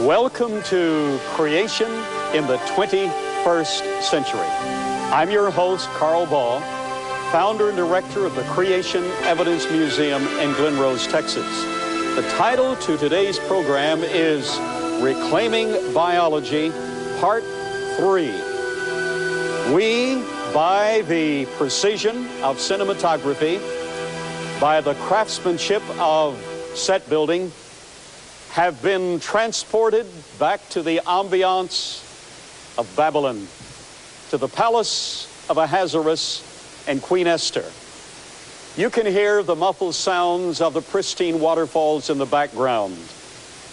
Welcome to Creation in the 21st Century. I'm your host, Carl Baugh, founder and director of the Creation Evidence Museum in Glen Rose, Texas. The title to today's program is Reclaiming Biology, Part 3. We, by the precision of cinematography, by the craftsmanship of set building, have been transported back to the ambiance of Babylon, to the palace of Ahasuerus and Queen Esther. You can hear the muffled sounds of the pristine waterfalls in the background.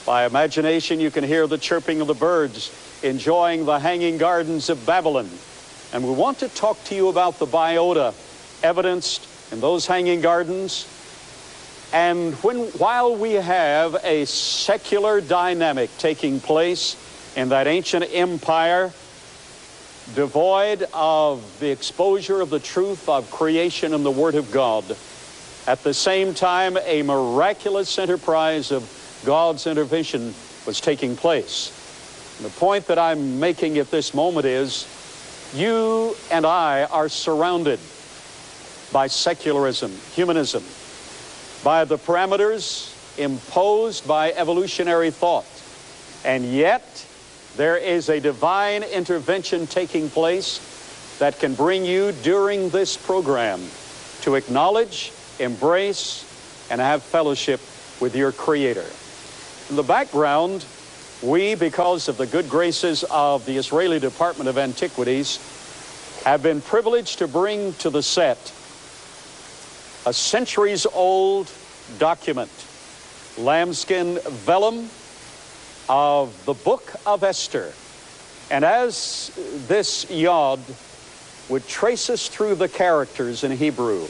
By imagination, you can hear the chirping of the birds, enjoying the hanging gardens of Babylon. And we want to talk to you about the biota evidenced in those hanging gardens. And while we have a secular dynamic taking place in that ancient empire, devoid of the exposure of the truth of creation and the Word of God, at the same time, a miraculous enterprise of God's intervention was taking place. And the point that I'm making at this moment is, you and I are surrounded by secularism, humanism, by the parameters imposed by evolutionary thought. And yet, there is a divine intervention taking place that can bring you during this program to acknowledge, embrace, and have fellowship with your Creator. In the background, we, because of the good graces of the Israeli Department of Antiquities, have been privileged to bring to the set a centuries-old document, lambskin vellum of the Book of Esther. And as this yod would trace us through the characters in Hebrew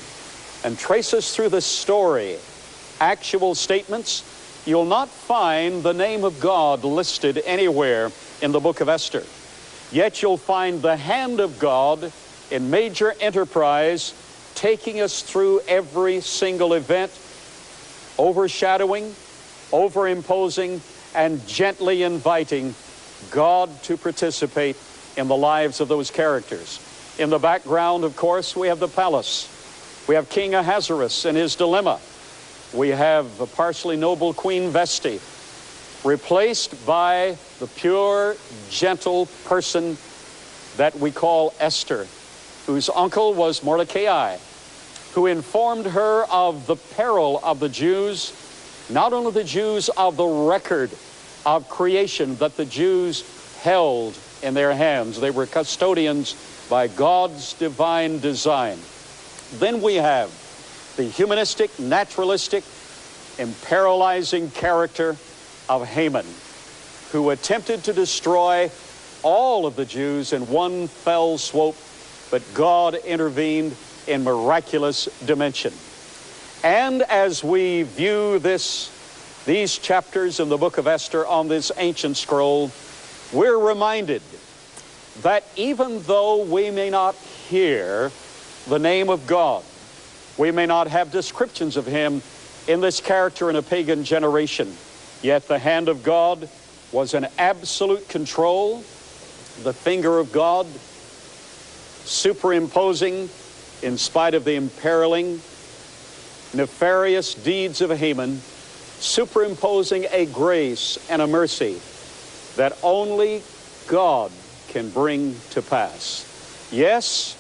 and trace us through the story, actual statements, you'll not find the name of God listed anywhere in the Book of Esther. Yet you'll find the hand of God in major enterprise taking us through every single event, overshadowing, overimposing, and gently inviting God to participate in the lives of those characters. In the background, of course, we have the palace. We have King Ahasuerus and his dilemma. We have the partially noble Queen Vesti, replaced by the pure, gentle person that we call Esther, whose uncle was Mordecai, who informed her of the peril of the Jews, not only the Jews of the record of creation that the Jews held in their hands. They were custodians by God's divine design. Then we have the humanistic, naturalistic, imperializing character of Haman, who attempted to destroy all of the Jews in one fell swoop, but God intervened in miraculous dimension. And as we view these chapters in the book of Esther on this ancient scroll, we're reminded that even though we may not hear the name of God, we may not have descriptions of him in this character in a pagan generation, yet the hand of God was in absolute control, the finger of God superimposing, in spite of the imperiling, nefarious deeds of Haman, superimposing a grace and a mercy that only God can bring to pass. Yes,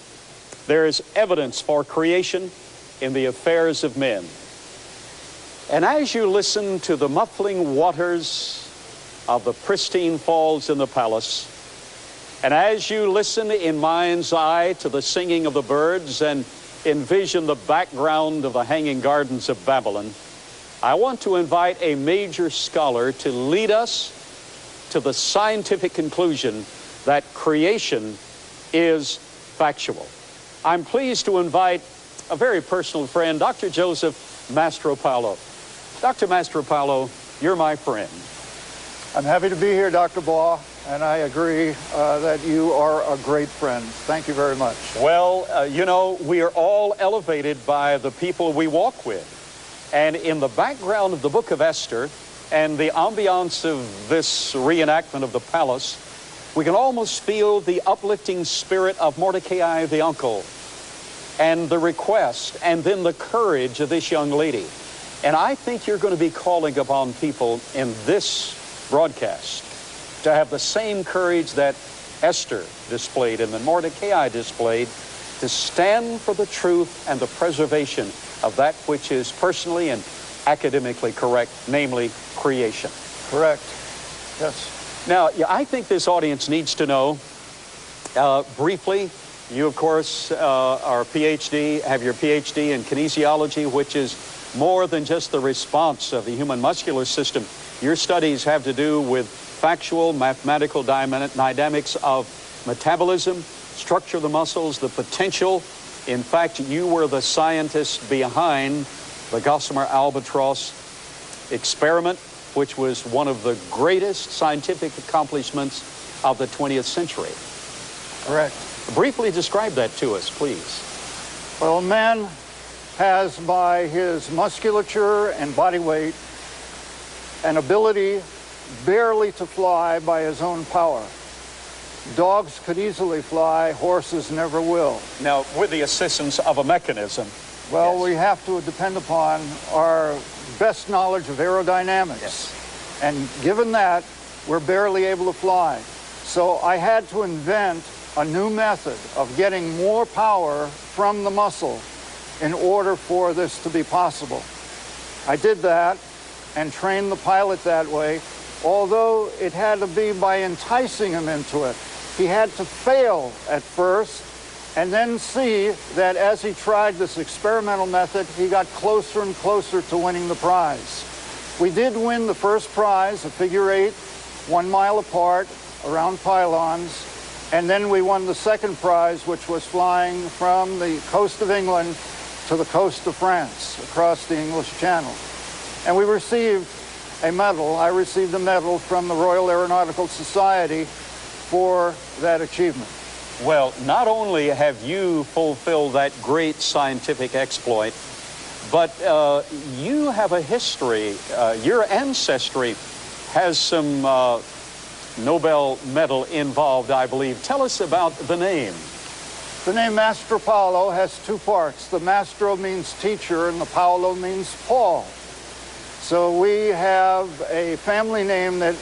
there is evidence for creation in the affairs of men. And as you listen to the muffling waters of the pristine falls in the palace, and as you listen in mind's eye to the singing of the birds and envision the background of the hanging gardens of Babylon, I want to invite a major scholar to lead us to the scientific conclusion that creation is factual. I'm pleased to invite a very personal friend, Dr. Joseph Mastropaolo. Dr. Mastropaolo, you're my friend. I'm happy to be here, Dr. Baugh, and I agree that you are a great friend. Thank you very much. Well, you know, we are all elevated by the people we walk with. And in the background of the book of Esther, And the ambiance of this reenactment of the palace, we can almost feel the uplifting spirit of Mordecai the uncle, and the request, and then the courage of this young lady. And I think you're going to be calling upon people in this broadcast to have the same courage that Esther displayed and that Mordecai displayed, to stand for the truth and the preservation of that which is personally and academically correct, namely creation. Correct. Yes. Now, I think this audience needs to know, briefly, you, of course, are PhD, have your PhD in kinesiology, which is more than just the response of the human muscular system. Your studies have to do with factual, mathematical dynamics of metabolism, structure of the muscles, the potential. In fact, you were the scientist behind the Gossamer Albatross experiment, which was one of the greatest scientific accomplishments of the 20th century. Correct. Briefly describe that to us, please. Well, man has, by his musculature and body weight, an ability barely to fly by his own power. Dogs could easily fly, horses never will. Now, with the assistance of a mechanism. Well, yes. We have to depend upon our best knowledge of aerodynamics. Yes. And given that, we're barely able to fly. So I had to invent a new method of getting more power from the muscle in order for this to be possible. I did that and trained the pilot that way, although it had to be by enticing him into it. He had to fail at first and then see that as he tried this experimental method, he got closer and closer to winning the prize. We did win the first prize, a figure 8, 1 mile apart, around pylons, and then we won the second prize, which was flying from the coast of England to the coast of France, across the English Channel. And we received a medal. I received a medal from the Royal Aeronautical Society for that achievement. Well, not only have you fulfilled that great scientific exploit, but you have a history. Your ancestry has some Nobel medal involved, I believe. Tell us about the name. The name Mastropaolo has two parts. The Mastro means teacher and the Paolo means Paul. So we have a family name that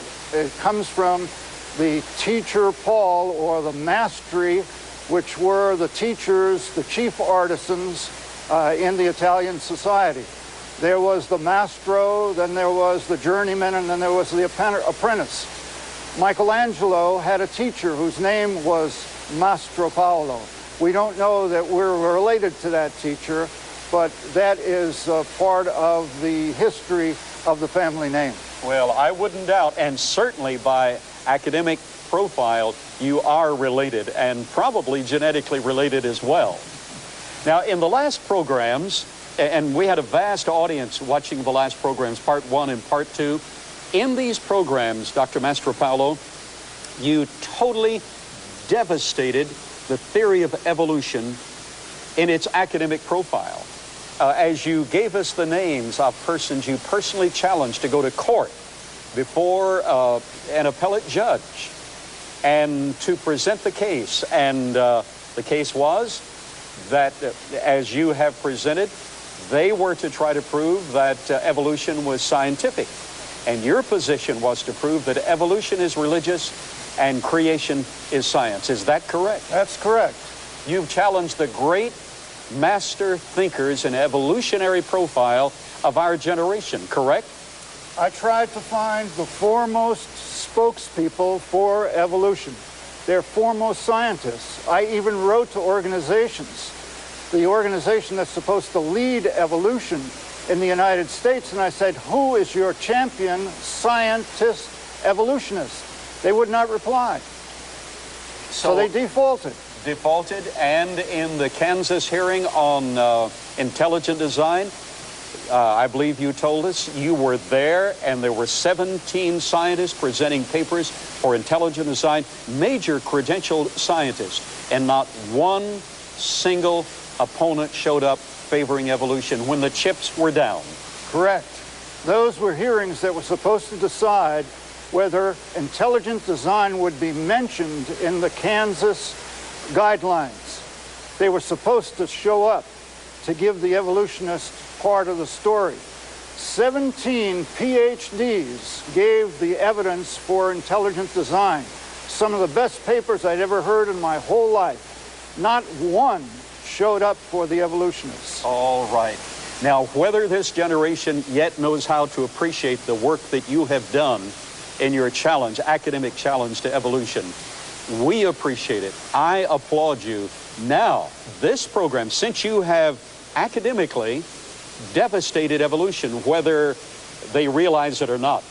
comes from the teacher Paul, or the Mastri, which were the teachers, the chief artisans in the Italian society. There was the Mastro, then there was the journeyman, and then there was the apprentice. Michelangelo had a teacher whose name was Mastropaolo. We don't know that we're related to that teacher, but that is part of the history of the family name. Well, I wouldn't doubt, and certainly by academic profile, you are related, and probably genetically related as well. Now, in the last programs, and we had a vast audience watching the last programs, part 1 and part 2, in these programs, Dr. Mastropaolo, you totally devastated the theory of evolution in its academic profile. As you gave us the names of persons you personally challenged to go to court before an appellate judge and to present the case. And the case was that, as you have presented, they were to try to prove that evolution was scientific. And your position was to prove that evolution is religious and creation is science. Is that correct? That's correct. You've challenged the great master thinkers in evolutionary profile of our generation, correct? I tried to find the foremost spokespeople for evolution. They're foremost scientists. I even wrote to organizations, the organization that's supposed to lead evolution in the United States, and I said, who is your champion scientist evolutionist? They would not reply. So they defaulted. And in the Kansas hearing on intelligent design, I believe you told us you were there, and there were 17 scientists presenting papers for intelligent design, major credentialed scientists, and not one single opponent showed up favoring evolution when the chips were down. Correct. Those were hearings that were supposed to decide whether intelligent design would be mentioned in the Kansas guidelines. They were supposed to show up to give the evolutionist part of the story. 17 PhDs gave the evidence for intelligent design. Some of the best papers I'd ever heard in my whole life. Not one showed up for the evolutionists. All right. Now, whether this generation yet knows how to appreciate the work that you have done in your challenge, academic challenge to evolution, we appreciate it. I applaud you. Now, this program, since you have academically devastated evolution, whether they realize it or not,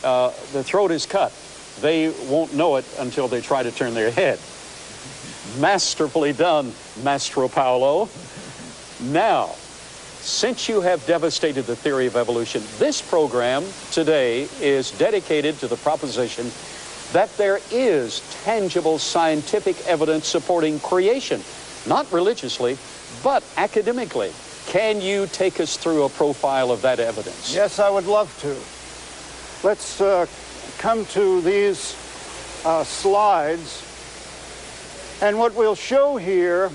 the throat is cut. They won't know it until they try to turn their head. Masterfully done, Mastropaolo. Now, since you have devastated the theory of evolution, this program today is dedicated to the proposition that there is tangible scientific evidence supporting creation, not religiously, but academically. Can you take us through a profile of that evidence? Yes, I would love to. Let's come to these slides. And what we'll show here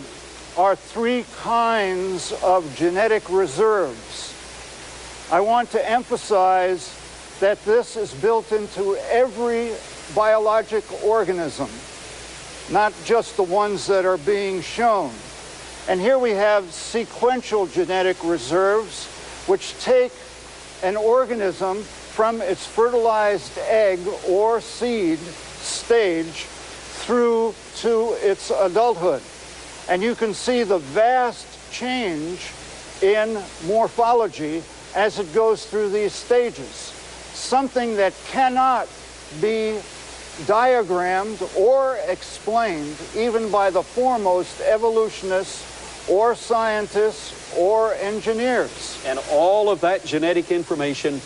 are three kinds of genetic reserves. I want to emphasize that this is built into every biologic organism, not just the ones that are being shown. And here we have sequential genetic reserves, which take an organism from its fertilized egg or seed stage through to its adulthood. And you can see the vast change in morphology as it goes through these stages. Something that cannot be diagrammed or explained even by the foremost evolutionists or scientists or engineers. And all of that genetic information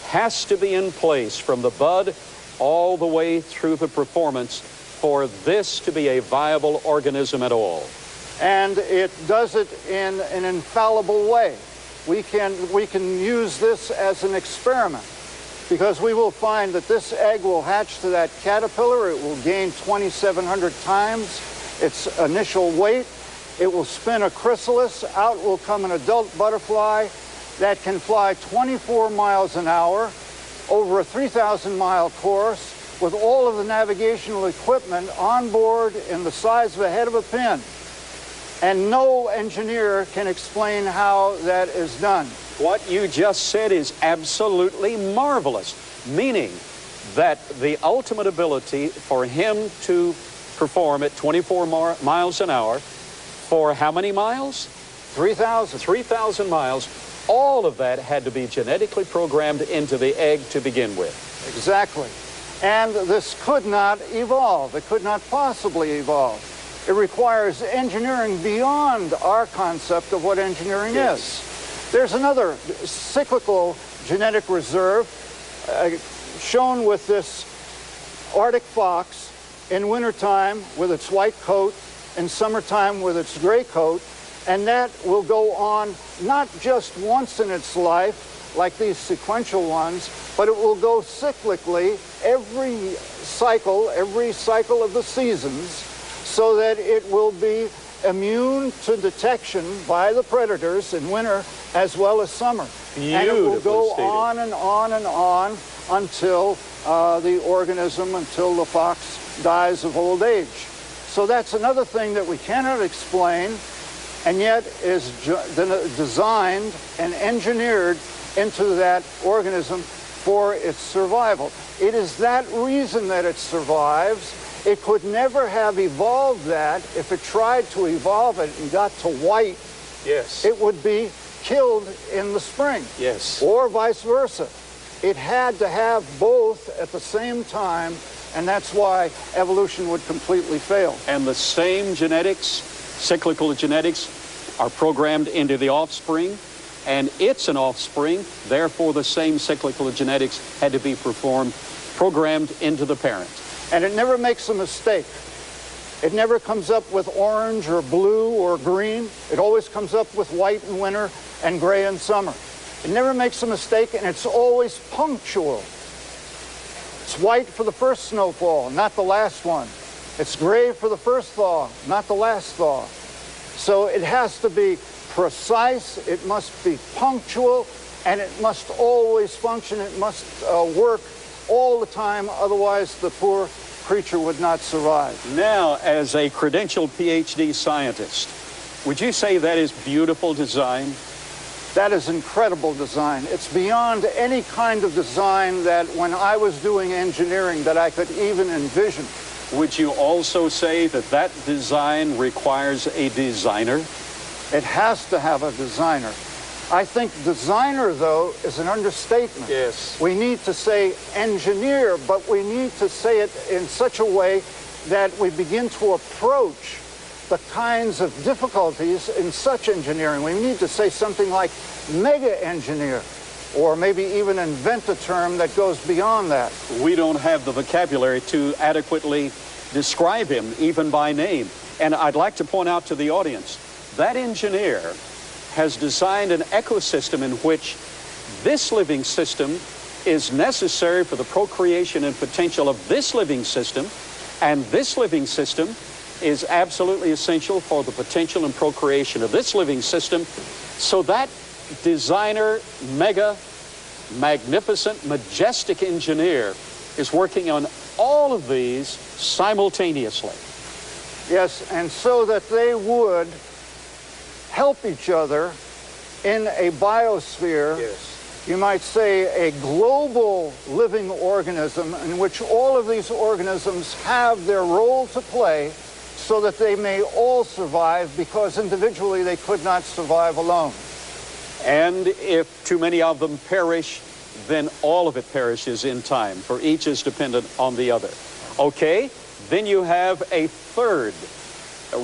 has to be in place from the bud all the way through the performance for this to be a viable organism at all. And it does it in an infallible way. We can use this as an experiment, because we will find that this egg will hatch to that caterpillar. It will gain 2,700 times its initial weight. It will spin a chrysalis. Out will come an adult butterfly that can fly 24 miles an hour over a 3,000-mile course with all of the navigational equipment on board in the size of a head of a pin. And no engineer can explain how that is done. What you just said is absolutely marvelous, meaning that the ultimate ability for him to perform at 24 miles an hour for how many miles? 3,000. 3,000 miles. All of that had to be genetically programmed into the egg to begin with. Exactly. And this could not evolve. It could not possibly evolve. It requires engineering beyond our concept of what engineering is. There's another cyclical genetic reserve shown with this Arctic fox in wintertime with its white coat, in summertime with its gray coat, and that will go on not just once in its life, like these sequential ones, but it will go cyclically every cycle of the seasons, so that it will be immune to detection by the predators in winter as well as summer. And it will go on and on and on until until the fox dies of old age. So that's another thing that we cannot explain, and yet is designed and engineered into that organism for its survival. It is that reason that it survives. It could never have evolved that if it tried to evolve it and got to white. Yes. It would be killed in the spring. Yes. Or vice versa. It had to have both at the same time, and that's why evolution would completely fail. And the same genetics, cyclical genetics, are programmed into the offspring, and it's an offspring, therefore the same cyclical genetics had to be programmed into the parent. And it never makes a mistake. It never comes up with orange or blue or green. It always comes up with white in winter and gray in summer. It never makes a mistake, and it's always punctual. It's white for the first snowfall, not the last one. It's gray for the first thaw, not the last thaw. So it has to be precise, it must be punctual, and it must always function. It must work all the time, otherwise the poor creature would not survive. Now, as a credentialed PhD scientist, would you say that is beautiful design? That is incredible design. It's beyond any kind of design that when I was doing engineering that I could even envision. Would you also say that that design requires a designer? It has to have a designer. I think designer, though, is an understatement. Yes. We need to say engineer, but we need to say it in such a way that we begin to approach the kinds of difficulties in such engineering. We need to say something like mega engineer, or maybe even invent a term that goes beyond that. We don't have the vocabulary to adequately describe him, even by name. And I'd like to point out to the audience, that engineer has designed an ecosystem in which this living system is necessary for the procreation and potential of this living system, and this living system is absolutely essential for the potential and procreation of this living system. So that designer, mega, magnificent, majestic engineer is working on all of these simultaneously. Yes, and so that they would help each other in a biosphere, Yes. you might say a global living organism in which all of these organisms have their role to play so that they may all survive, because individually they could not survive alone. And if too many of them perish, then all of it perishes in time, for each is dependent on the other. Okay, then you have a third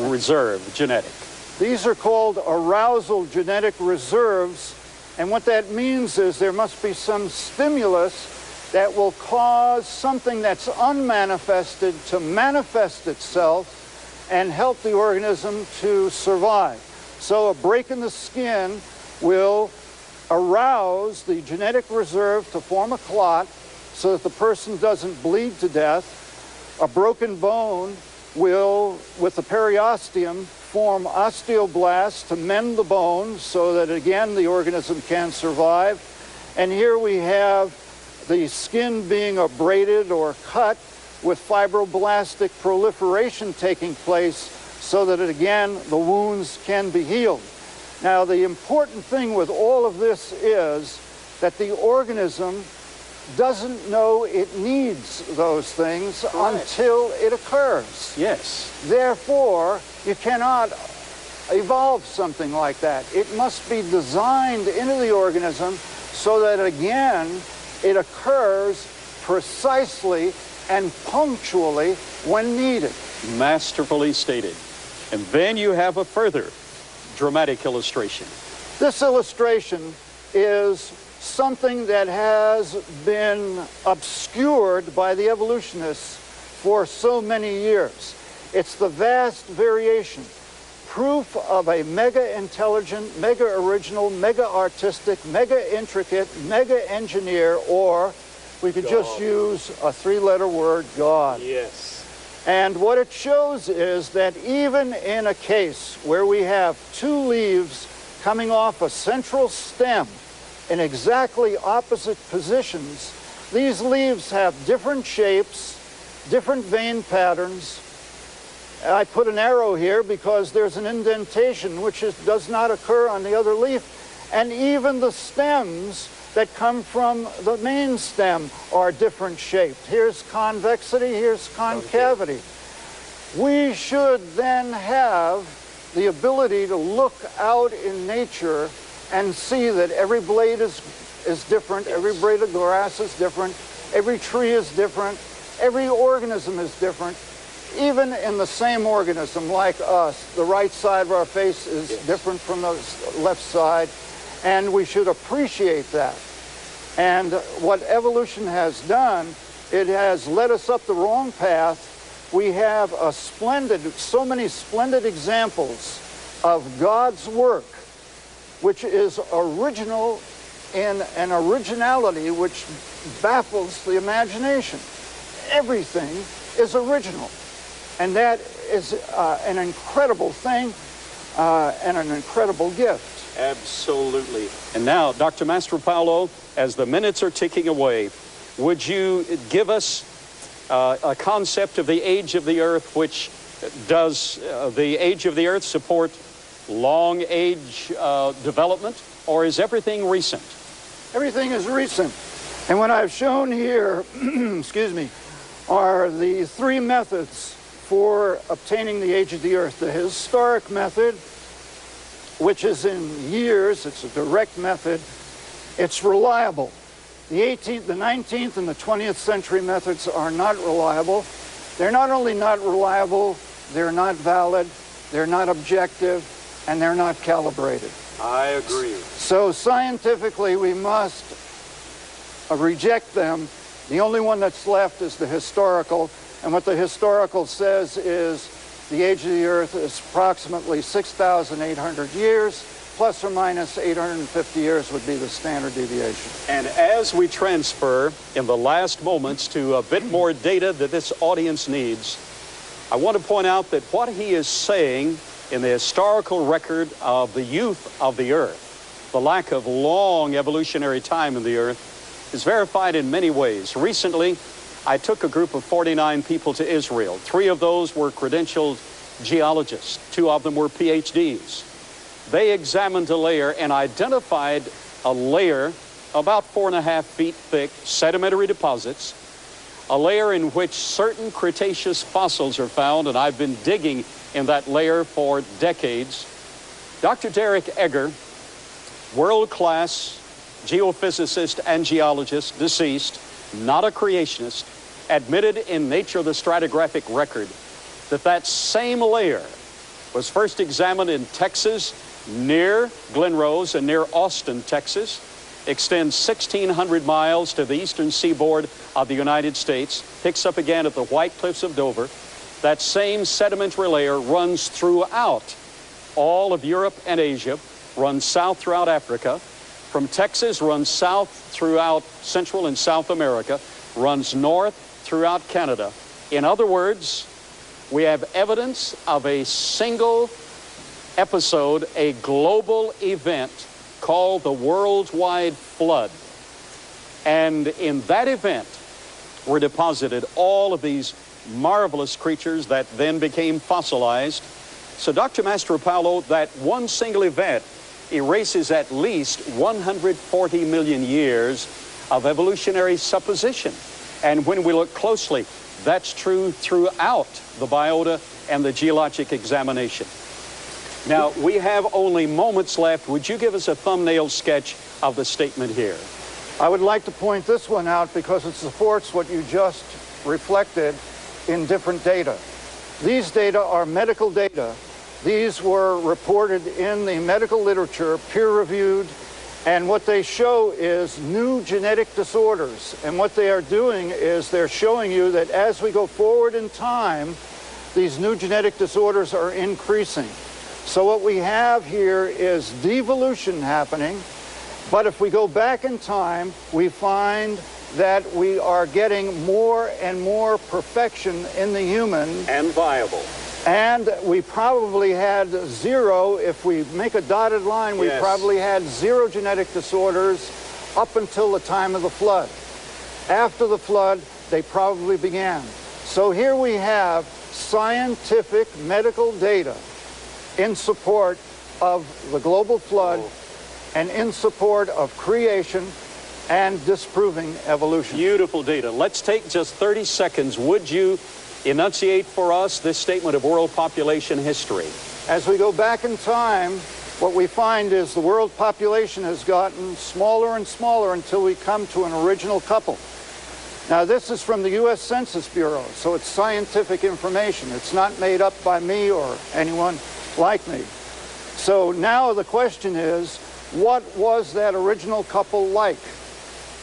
reserve, genetic. These are called arousal genetic reserves, and what that means is there must be some stimulus that will cause something that's unmanifested to manifest itself and help the organism to survive. So a break in the skin will arouse the genetic reserve to form a clot so that the person doesn't bleed to death. A broken bone will, with the periosteum, form osteoblasts to mend the bone so that, again, the organism can survive. And here we have the skin being abraded or cut with fibroblastic proliferation taking place so that, again, the wounds can be healed. Now, the important thing with all of this is that the organism doesn't know it needs those things until it occurs. Yes. Therefore, you cannot evolve something like that. It must be designed into the organism so that, again, it occurs precisely and punctually when needed. Masterfully stated. And then you have a further dramatic illustration. This illustration is something that has been obscured by the evolutionists for so many years. It's the vast variation, proof of a mega-intelligent, mega-original, mega-artistic, mega-intricate, mega-engineer, or we could just use a three-letter word, God. Yes. And what it shows is that even in a case where we have two leaves coming off a central stem in exactly opposite positions, these leaves have different shapes, different vein patterns. I put an arrow here because there's an indentation which does not occur on the other leaf. And even the stems that come from the main stem are different shaped. Here's convexity, here's concavity. We should then have the ability to look out in nature and see that every blade is different, every blade of grass is different, every tree is different, every organism is different. Even in the same organism like us, the right side of our face is different from the left side, and we should appreciate that. And what evolution has done, it has led us up the wrong path. We have so many splendid examples of God's work, which is original in an originality which baffles the imagination. Everything is original. And that is an incredible thing and an incredible gift. Absolutely. And now, Dr. Mastropaolo, as the minutes are ticking away, would you give us a concept of the age of the Earth, which does the age of the Earth support long age development, or is everything recent? Everything is recent. And what I've shown here, excuse me, are the three methods for obtaining the age of the Earth. The historic method, which is in years, it's a direct method, it's reliable. The 18th, the 19th, and the 20th century methods are not reliable. They're not only not reliable, they're not valid, they're not objective, and they're not calibrated. I agree. So scientifically, we must reject them. The only one that's left is the historical, and what the historical says is the age of the Earth is approximately 6,800 years, plus or minus 850 years would be the standard deviation. And as we transfer in the last moments to a bit more data that this audience needs, I want to point out that what he is saying in the historical record of the youth of the Earth, the lack of long evolutionary time in the Earth, is verified in many ways. Recently, I took a group of 49 people to Israel. 3 of those were credentialed geologists. 2 of them were PhDs. They examined a layer and identified a layer about 4.5 feet thick, sedimentary deposits, a layer in which certain Cretaceous fossils are found, and I've been digging in that layer for decades. Dr. Derek Egger, world-class geophysicist and geologist, deceased, not a creationist, admitted in Nature the Stratigraphic Record that that same layer was first examined in Texas, near Glen Rose and near Austin, Texas, extends 1,600 miles to the eastern seaboard of the United States, picks up again at the White Cliffs of Dover. That same sedimentary layer runs throughout all of Europe and Asia, runs south throughout Africa, from Texas runs south throughout Central and South America, runs north throughout Canada. In other words, we have evidence of a single episode, a global event called the worldwide flood. And in that event were deposited all of these marvelous creatures that then became fossilized. So Dr. Mastropaolo, that one single event erases at least 140 million years of evolutionary supposition. And when we look closely, that's true throughout the biota and the geologic examination. Now, we have only moments left. Would you give us a thumbnail sketch of the statement here? I would like to point this one out because it supports what you just reflected in different data. These data are medical data. These were reported in the medical literature, peer-reviewed, and what they show is new genetic disorders. And what they are doing is they're showing you that as we go forward in time, these new genetic disorders are increasing. So what we have here is devolution happening, but if we go back in time, we find that we are getting more and more perfection in the human. And viable. And we probably had 0, if we make a dotted line, we probably had 0 genetic disorders up until the time of the flood. After the flood, they probably began. So here we have scientific medical data in support of the global flood and in support of creation and disproving evolution. Beautiful data. Let's take just 30 seconds. Would you enunciate for us this statement of world population history? As we go back in time, what we find is the world population has gotten smaller and smaller until we come to an original couple. Now, this is from the U.S. Census Bureau, so it's scientific information. It's not made up by me or anyone like me. So now the question is, what was that original couple like?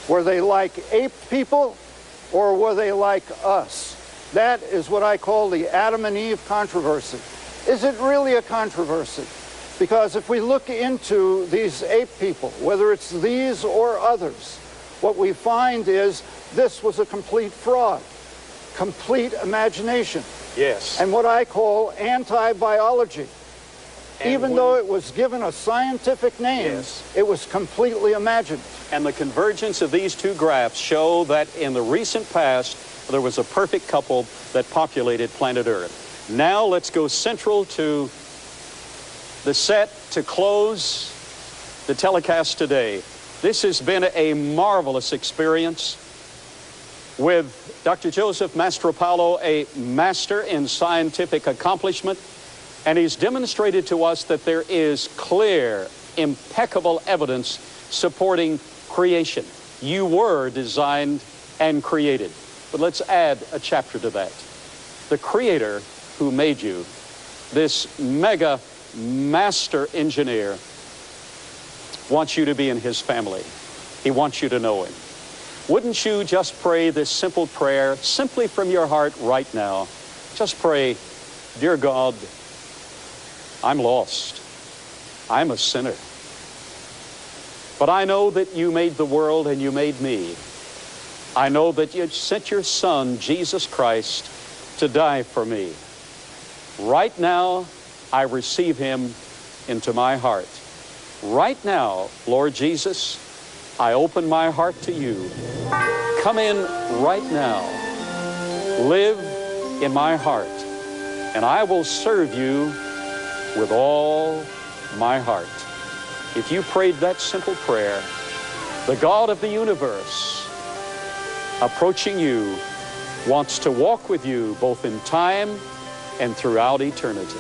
Were they like ape people, or were they like us? That is what I call the Adam and Eve controversy. Is it really a controversy? Because if we look into these ape people, whether it's these or others, what we find is this was a complete fraud, complete imagination. Yes. And what I call anti-biology. Even though it was given a scientific name, Yes. it was completely imagined. And the convergence of these two graphs show that in the recent past, there was a perfect couple that populated planet Earth. Now let's go central to the set to close the telecast today. This has been a marvelous experience with Dr. Joseph Mastropaolo, a master in scientific accomplishment, and he's demonstrated to us that there is clear, impeccable evidence supporting creation. You were designed and created. But let's add a chapter to that. The Creator who made you, this mega master engineer, wants you to be in his family. He wants you to know him. Wouldn't you just pray this simple prayer simply from your heart right now? Just pray, dear God, I'm lost. I'm a sinner. But I know that you made the world and you made me. I know that you sent your Son, Jesus Christ, to die for me. Right now, I receive him into my heart. Right now, Lord Jesus, I open my heart to you. Come in right now. Live in my heart, and I will serve you with all my heart. If you prayed that simple prayer, the God of the universe, approaching you, wants to walk with you both in time and throughout eternity.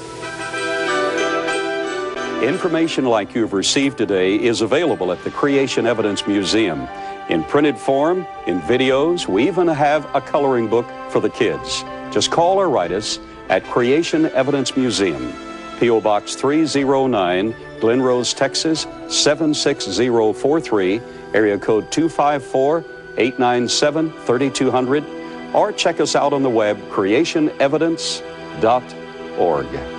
Information like you've received today is available at the Creation Evidence Museum in printed form, in videos. We even have a coloring book for the kids. Just call or write us at Creation Evidence Museum, P.O. Box 309, Glen Rose, Texas 76043, area code 254-897-3200, or check us out on the web, creationevidence.org.